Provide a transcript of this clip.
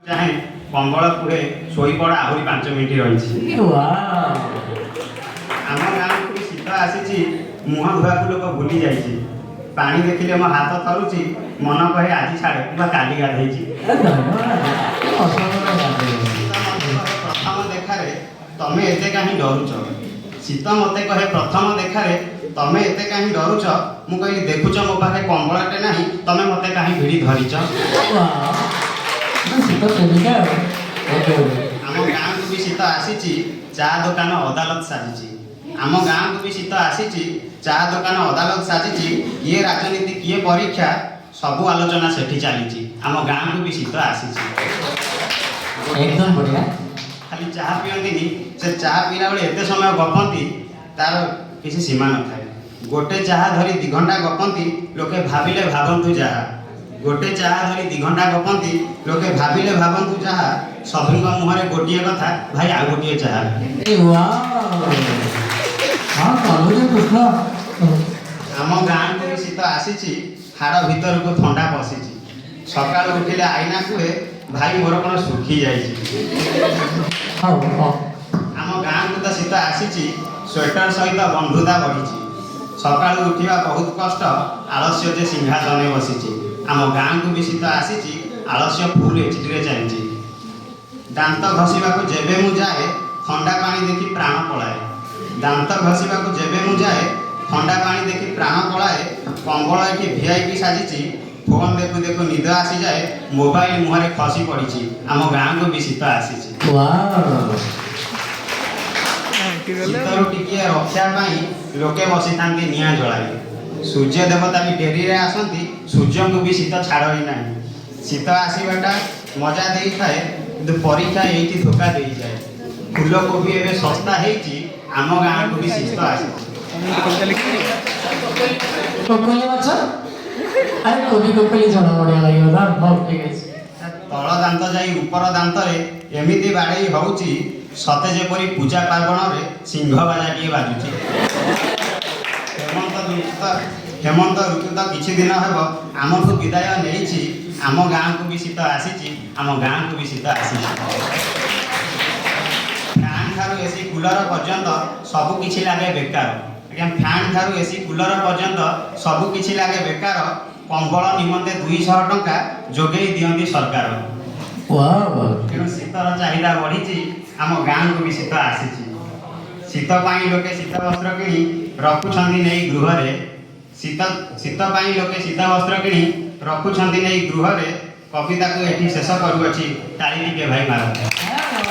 चाहे कंबल पुरे शोपड़ आहरी 5 मिनिट रही आम गाँव को शीत आसी मुह धुआ को लोग भूली जाइए पानी देखिले मो हाथ थरुची मन कहे आज छाड़े काली गाधे प्रथम देखार तमें एते कहीं डरुच शीत मत कहे प्रथम देखार तमें एते कहीं डरुच मु कहली देखुच मो पाखे कंबलटे ना तमें मत कहीं भिड़ी धरीच आम गाँव को भी शीत आसी चा दुकान अदालत साजी आम गाँव को भी शीत आसी चा दुकान अदालत साजी किए राजनीति किए परीक्षा सबू आलोचना सेठी चली आम गाँव को भी शीत आसी एकदम बढ़िया खाली चाह पियंती से चाह पीला बेले एते समय गपंती तार किसी सीमा न थाए गोटे चाह धरी 2 घंटा गपंती लोके भाविले भावंतु जहा गोटे चाह धरी 2 घंटा गपंती लोके भाविले भावंतु जहा सभी मुहरे गोटे कथा भाई आ गोटे चाह आम गाँव को भी शीत आसी हाड़ भीतर को थंडा पशि सका उठिले आईना कहे भाई मोर कौन सुखी जाइए आम गाँव को तो शीत आसी स्वेटर सहित बंधुता बढ़ी सका उठा बहुत कष्ट आलस्य जे सिंहासन बसी आम गाँव को भी शीत आसी आलस्य फुल एचडी चलती दांत घसीबा को जेबे मु जाए ठंडा पानी देखी प्राण पलाए दांत घसीबा को जेबे मु जाए ठंडा पानी देखी प्राण पलाए कंबल ये वीआईपी साजी फोन देखु देखु निद आसी जाए मोबाइल मुहरे खसी पड़ी आम गाँव को भी शीत आसी शीतर टिके रक्षापी लोके बसी था निआ जलाई सूर्य देवता भी डेरी आसती सूर्य को भी शीत छाड़ी ना शीत आसवाटा मजा दे थाए किंतु परीक्षा ये धोखा दे जाए फूल कोबी एवं सस्ता होती आम गाँव को भी शीत आसी तल दांत जाई ऊपर दांत एमती बाड़े होची सते जेपरी पूजा पार्वण में सिंह बाजाटी बाजुची हेमंत ऋतु तो किछि दिन हम आमठू विदाय नहीं आम गाँव को भी शीत आसी आम गाँव को भी शीत आसी फैन ठारू एसी कूलर पर्यंत सबू किछि लागे बेकार आज्ञा फैन ठारू एसी कूलर पर्यंत सबू किछि लागे बेकार कंबल निमंते 200 टंका जोगई दियंती सरकार तेणु शीतर चाहिदा बढ़ी आम गाँव को भी शीत आसी शीत लोके शीत वस्त्र किणी रखुंट नहीं गृह शीत लोके शीत वस्त्र किणी रखुंट नहीं गृह कविता को ये शेष करुँच ताली टे भाई मार